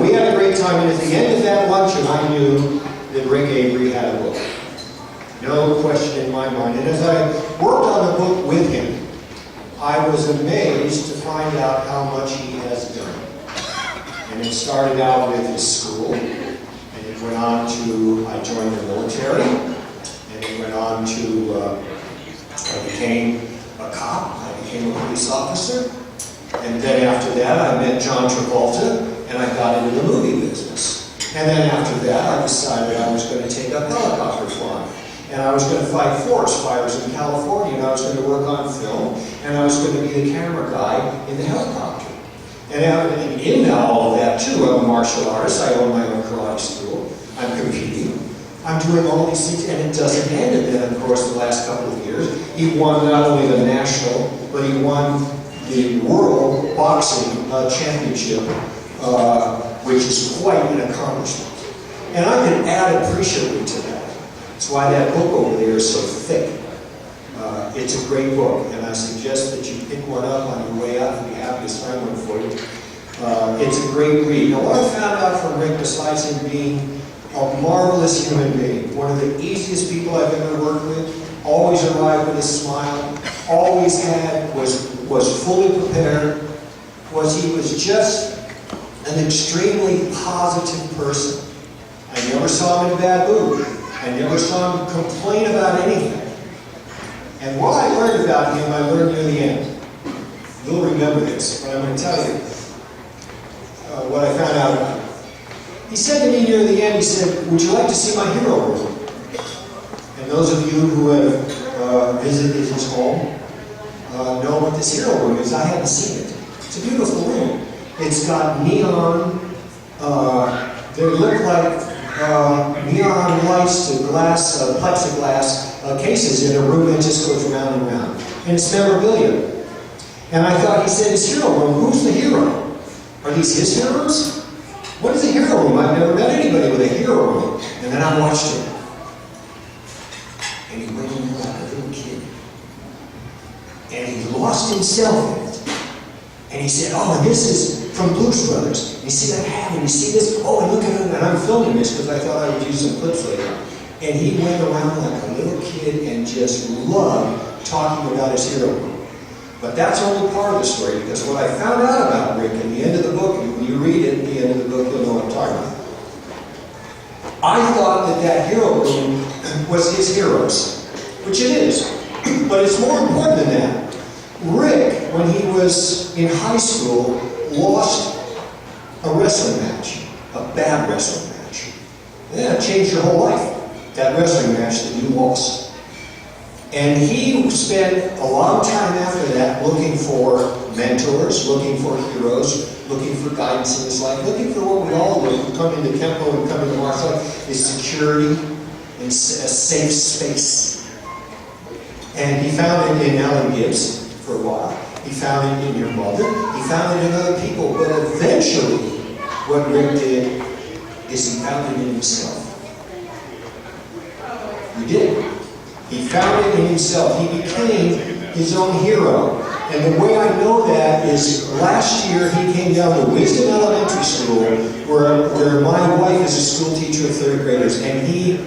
We had a great time, and at the end of that luncheon, I knew that Rick Avery had a book. No question in my mind. And as I worked on the book with him, I was amazed to find out how much he has done. And it started out with his school, and it went on to, I joined the military, and it went on to, I became a cop, I became a police officer, and then after that I met John Travolta, and I got into the movie business. And then after that I decided I was going to take up helicopter flying. And I was going to fight forest fires in California, and I was going to work on film, and I was going to be the camera guy in the helicopter. And in all of that too, I'm a martial artist, I own my own karate school, I'm competing, I'm doing all these things, and it doesn't end. And then of course the last couple of years, he won not only the national, but he won the World Boxing Championship, which is quite an accomplishment. And I can add appreciably to that. That's why that book over there is so thick. It's a great book, and I suggest that you pick one up on your way out. I'd be happy to sign one for you. It's a great read. Now, what I found out from Rick, besides him being a marvelous human being, one of the easiest people I've ever worked with, always arrived with a smile, always was fully prepared, he was just an extremely positive person. I never saw him in a bad mood. I never saw him complain about anything. And what I learned about him, I learned near the end. You'll remember this, but I'm going to tell you what I found out about him. He said to me near the end, he said, "Would you like to see my hero room?" And those of you who have visited his home know what this hero room is. I haven't seen it. It's a beautiful room. It's got neon, they look like neon lights to glass, plexiglass cases in a room that just goes round and round. And it's memorabilia. And I thought, he said, his hero room, who's the hero? Are these his heroes? What is a hero room? I've never met anybody with a hero room. And then I watched him. And he went in there like a little kid. And he lost himself in it. And he said, "Oh, and this is from Blues Brothers. And you see that hat, and you see this? Oh, and look at it." And I'm filming this because I thought I would use some clips later. And he went around like a little kid and just loved talking about his hero room. But that's only part of the story, because what I found out about Rick in the end of the book, when you read it at the end of the book, you'll know what I'm talking about. I thought that that hero room was his heroes, which it is. But it's more important than that. Rick, when he was in high school, lost a wrestling match, a bad wrestling match. Yeah, it changed your whole life, that wrestling match that you lost. And he spent a long time after that looking for mentors, looking for heroes, looking for guidance in his life, looking for what we all do. We come into Kempo and come into martial art, is security and a safe space. And he found it in Alan Gibbs for a while. He found it in your mother. He found it in other people. But eventually, what Rick did is he found it in himself. He did. He found it in himself. He became his own hero. And the way I know that is last year he came down to Wisdom Elementary School, where my wife is a school teacher of third graders, and he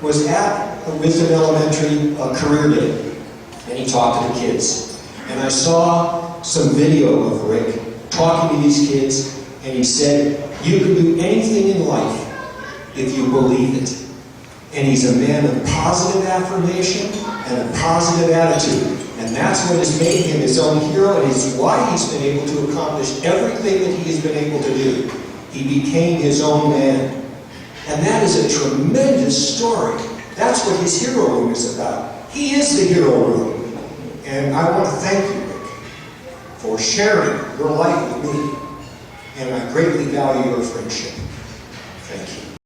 was at Wisdom Elementary career day, and he talked to the kids. And I saw some video of Rick talking to these kids, and he said, "You can do anything in life if you believe it." And he's a man of positive affirmation and a positive attitude. And that's what has made him his own hero, and is why he's been able to accomplish everything that he has been able to do. He became his own man. And that is a tremendous story. That's what his hero room is about. He is the hero room. And I want to thank you, Rick, for sharing your life with me. And I greatly value your friendship. Thank you.